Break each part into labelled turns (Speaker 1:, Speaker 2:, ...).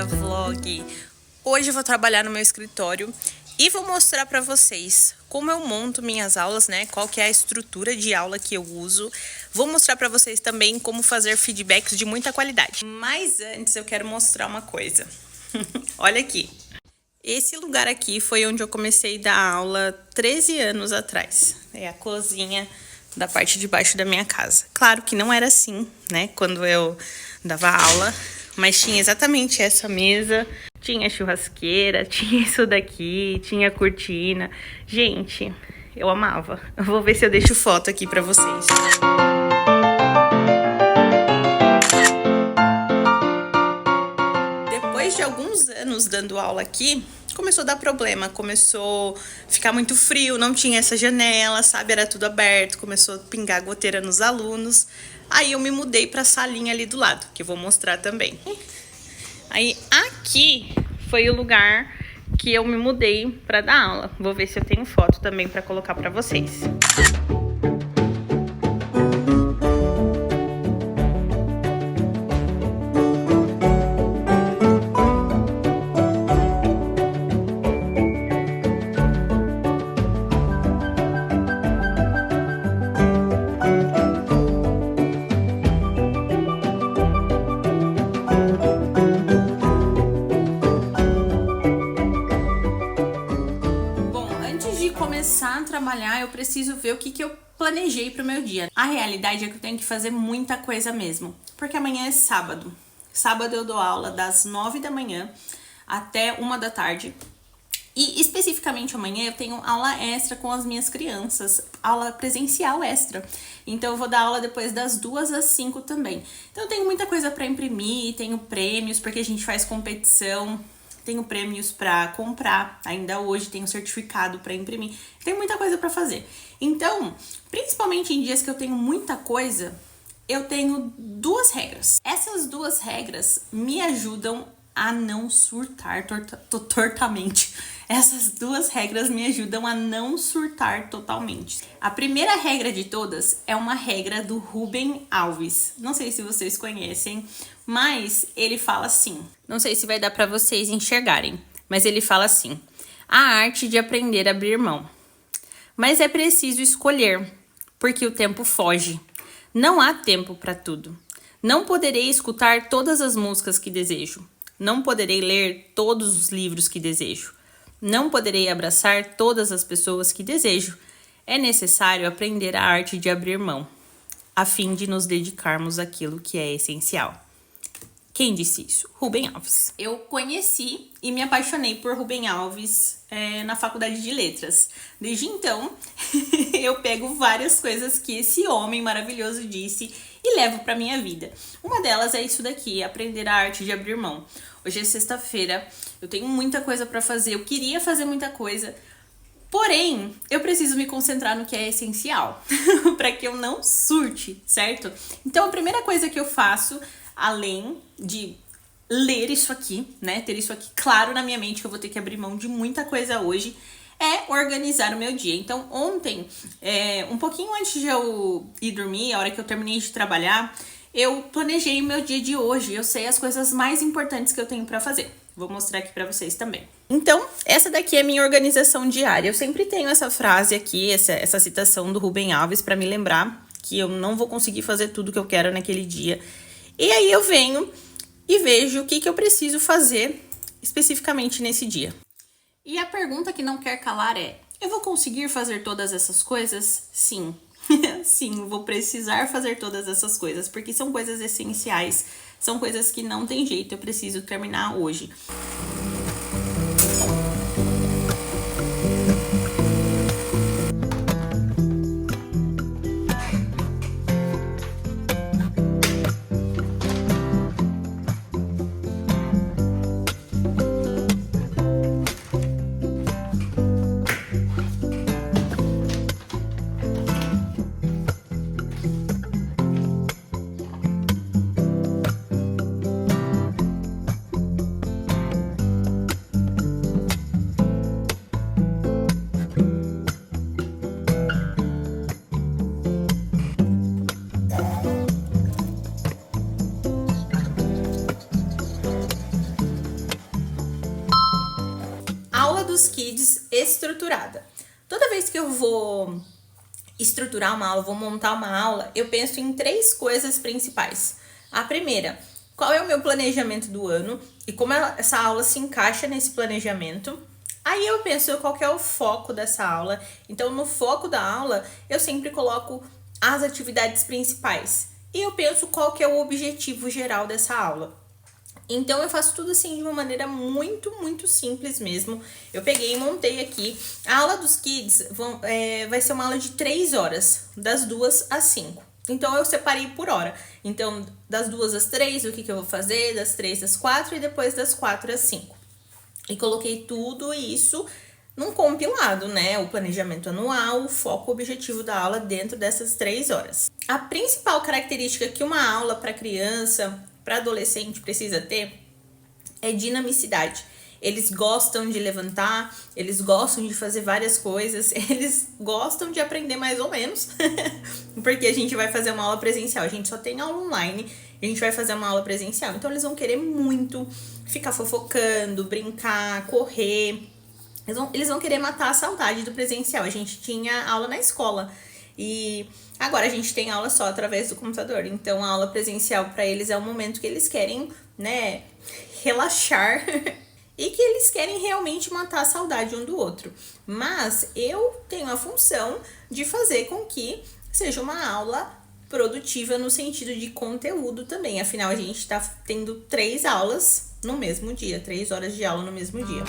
Speaker 1: Vlog. Hoje eu vou trabalhar no meu escritório e vou mostrar pra vocês como eu monto minhas aulas, né? Qual que é a estrutura de aula que eu uso. Vou mostrar pra vocês também como fazer feedbacks de muita qualidade. Mas antes eu quero mostrar uma coisa. Olha aqui. Esse lugar aqui foi onde eu comecei a dar aula 13 anos atrás. É a cozinha da parte de baixo da minha casa. Claro que não era assim, né? Quando eu dava aula. Mas tinha exatamente essa mesa, tinha churrasqueira, tinha isso daqui, tinha cortina. Gente, eu amava. Eu vou ver se eu deixo foto aqui pra vocês. Depois de alguns anos dando aula aqui, começou a dar problema. Começou a ficar muito frio, não tinha essa janela, sabe? Era tudo aberto, começou a pingar goteira nos alunos. Aí eu me mudei pra salinha ali do lado, que eu vou mostrar também. Aí aqui foi o lugar que eu me mudei pra dar aula. Vou ver se eu tenho foto também pra colocar pra vocês. Começar a trabalhar, eu preciso ver o que eu planejei pro meu dia. A realidade é que eu tenho que fazer muita coisa mesmo, porque amanhã é sábado. Sábado eu dou aula das 9 da manhã até 1 da tarde. E especificamente amanhã eu tenho aula extra com as minhas crianças, aula presencial extra. Então eu vou dar aula depois das 2 às 5 também. Então eu tenho muita coisa para imprimir, tenho prêmios, porque a gente faz competição. Tenho prêmios para comprar, ainda hoje tenho certificado para imprimir. Tem muita coisa para fazer. Então, principalmente em dias que eu tenho muita coisa, eu tenho 2 regras. Essas 2 regras me ajudam a não surtar tortamente. Essas 2 regras me ajudam a não surtar totalmente. A primeira regra de todas é uma regra do Rubem Alves. Não sei se vocês conhecem, mas ele fala assim. Não sei se vai dar para vocês enxergarem, mas ele fala assim: a arte de aprender a abrir mão. Mas é preciso escolher, porque o tempo foge. Não há tempo para tudo. Não poderei escutar todas as músicas que desejo. Não poderei ler todos os livros que desejo. Não poderei abraçar todas as pessoas que desejo. É necessário aprender a arte de abrir mão, a fim de nos dedicarmos àquilo que é essencial. Quem disse isso? Rubem Alves. Eu conheci e me apaixonei por Rubem Alves na faculdade de letras. Desde então, eu pego várias coisas que esse homem maravilhoso disse e levo para minha vida. Uma delas é isso daqui, aprender a arte de abrir mão. Hoje é sexta-feira, eu tenho muita coisa para fazer, eu queria fazer muita coisa, porém, eu preciso me concentrar no que é essencial, para que eu não surte, certo? Então, a primeira coisa que eu faço, além de ler isso aqui, né, ter isso aqui claro na minha mente, que eu vou ter que abrir mão de muita coisa hoje, é organizar o meu dia. Então, ontem, um pouquinho antes de eu ir dormir, a hora que eu terminei de trabalhar, eu planejei o meu dia de hoje. Eu sei as coisas mais importantes que eu tenho pra fazer. Vou mostrar aqui pra vocês também. Então, essa daqui é a minha organização diária. Eu sempre tenho essa frase aqui, essa citação do Rubem Alves pra me lembrar que eu não vou conseguir fazer tudo que eu quero naquele dia. E aí eu venho e vejo o que eu preciso fazer especificamente nesse dia. E a pergunta que não quer calar é: Eu vou conseguir fazer todas essas coisas? Sim. Sim, vou precisar fazer todas essas coisas, porque são coisas essenciais, são coisas que não tem jeito, eu preciso terminar hoje. Aula dos Kids estruturada. Toda vez que eu vou estruturar uma aula, vou montar uma aula, eu penso em 3 coisas principais. A primeira, qual é o meu planejamento do ano e como essa aula se encaixa nesse planejamento. Aí eu penso qual que é o foco dessa aula. Então, no foco da aula, eu sempre coloco as atividades principais. E eu penso qual que é o objetivo geral dessa aula. Então, eu faço tudo assim de uma maneira muito simples mesmo. Eu peguei e montei aqui. A aula dos Kids vai ser uma aula de 3 horas, das 2 às 5. Então, eu separei por hora. Então, das 2 às 3, o que eu vou fazer? Das 3 às 4 e depois das 4 às 5. E coloquei tudo isso num compilado, né? O planejamento anual, o foco, o objetivo da aula dentro dessas 3 horas. A principal característica que uma aula para criança, para adolescente precisa ter é dinamicidade. Eles gostam de levantar, eles gostam de fazer várias coisas, eles gostam de aprender mais ou menos, porque a gente vai fazer uma aula presencial, a gente só tem aula online, a gente vai fazer uma aula presencial, então eles vão querer muito ficar fofocando, brincar, correr, eles vão querer matar a saudade do presencial. A gente tinha aula na escola e agora a gente tem aula só através do computador. Então, a aula presencial para eles é o momento que eles querem, né, relaxar e que eles querem realmente matar a saudade um do outro. Mas eu tenho a função de fazer com que seja uma aula produtiva no sentido de conteúdo também. Afinal, a gente está tendo 3 aulas no mesmo dia, 3 horas de aula no mesmo dia.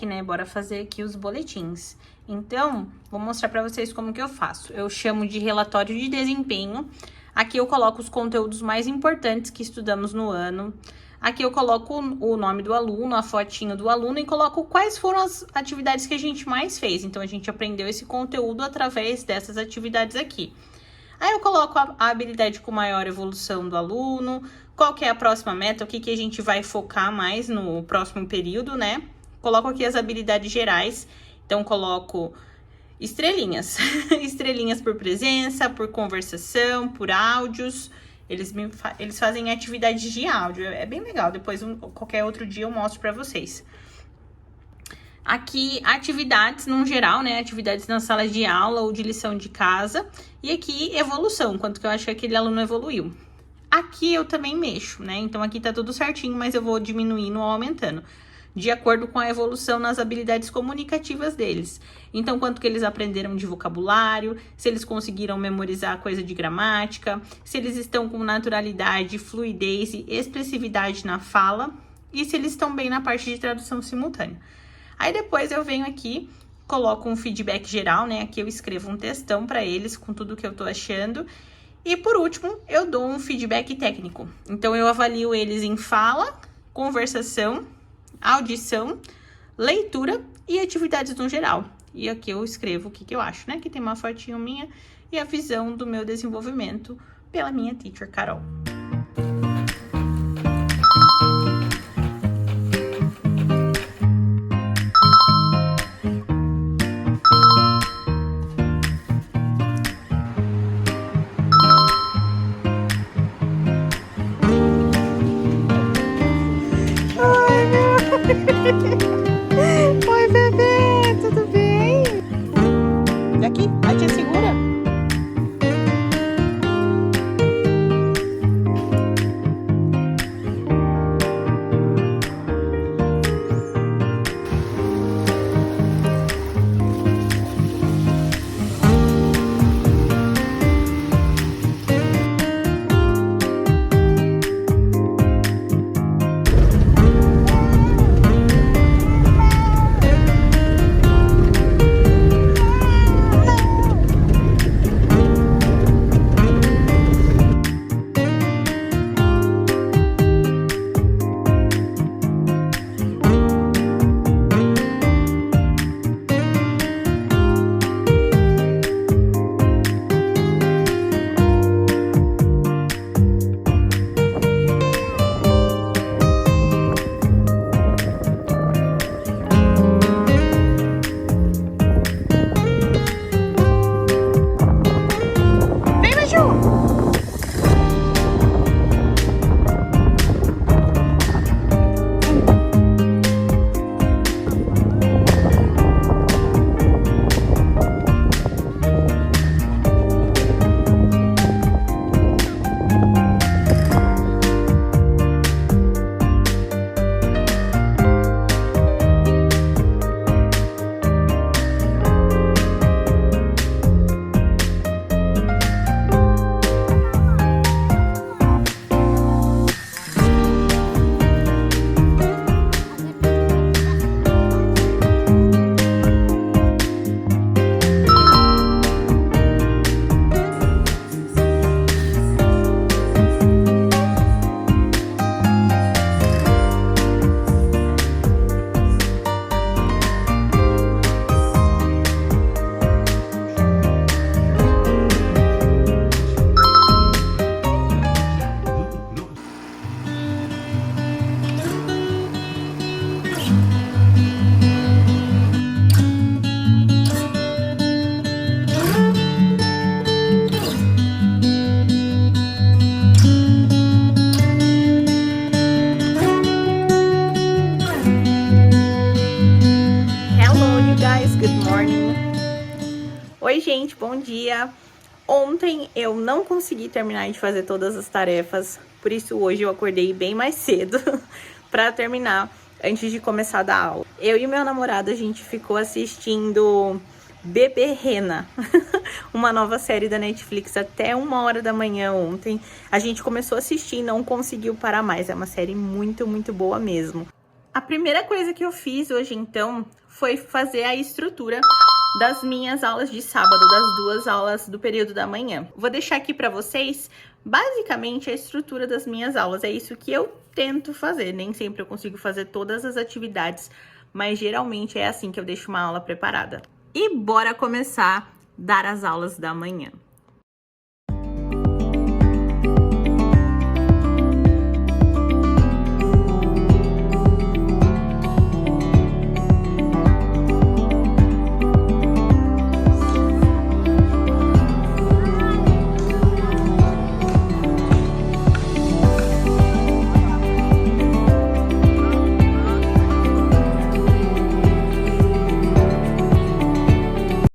Speaker 1: feedback, né? Bora fazer aqui os boletins. Então, vou mostrar pra vocês como que eu faço. Eu chamo de relatório de desempenho. Aqui eu coloco os conteúdos mais importantes que estudamos no ano. Aqui eu coloco o nome do aluno, a fotinho do aluno e coloco quais foram as atividades que a gente mais fez. Então, a gente aprendeu esse conteúdo através dessas atividades aqui. Aí eu coloco a habilidade com maior evolução do aluno, qual que é a próxima meta, o que a gente vai focar mais no próximo período, né? Coloco aqui as habilidades gerais, então coloco estrelinhas, estrelinhas por presença, por conversação, por áudios. Eles fazem atividades de áudio, é bem legal, depois qualquer outro dia eu mostro pra vocês. Aqui, atividades no geral, né? Atividades na sala de aula ou de lição de casa. E aqui, evolução, quanto que eu acho que aquele aluno evoluiu. Aqui eu também mexo, né? Então, aqui tá tudo certinho, mas eu vou diminuindo ou aumentando, de acordo com a evolução nas habilidades comunicativas deles. Então, quanto que eles aprenderam de vocabulário, se eles conseguiram memorizar coisa de gramática, se eles estão com naturalidade, fluidez e expressividade na fala, e se eles estão bem na parte de tradução simultânea. Aí depois eu venho aqui, coloco um feedback geral, né? Aqui eu escrevo um textão para eles com tudo que eu tô achando. E por último, eu dou um feedback técnico. Então eu avalio eles em fala, conversação, audição, leitura e atividades no geral. E aqui eu escrevo o que eu acho, né? Que tem uma fotinho minha e a visão do meu desenvolvimento pela minha teacher Carol. Oi, bebê, tudo bem? Daqui, a tia segura. Oi, gente, bom dia! Ontem eu não consegui terminar de fazer todas as tarefas, por isso hoje eu acordei bem mais cedo para terminar antes de começar a dar aula. Eu e meu namorado, a gente ficou assistindo Bebê Rena, uma nova série da Netflix, até 1h da manhã ontem. A gente começou a assistir e não conseguiu parar mais, é uma série muito, muito boa mesmo. A primeira coisa que eu fiz hoje, então, foi fazer a estrutura das minhas aulas de sábado, das 2 aulas do período da manhã. Vou deixar aqui para vocês, basicamente, a estrutura das minhas aulas. É isso que eu tento fazer. Nem sempre eu consigo fazer todas as atividades, mas geralmente é assim que eu deixo uma aula preparada. E bora começar a dar as aulas da manhã.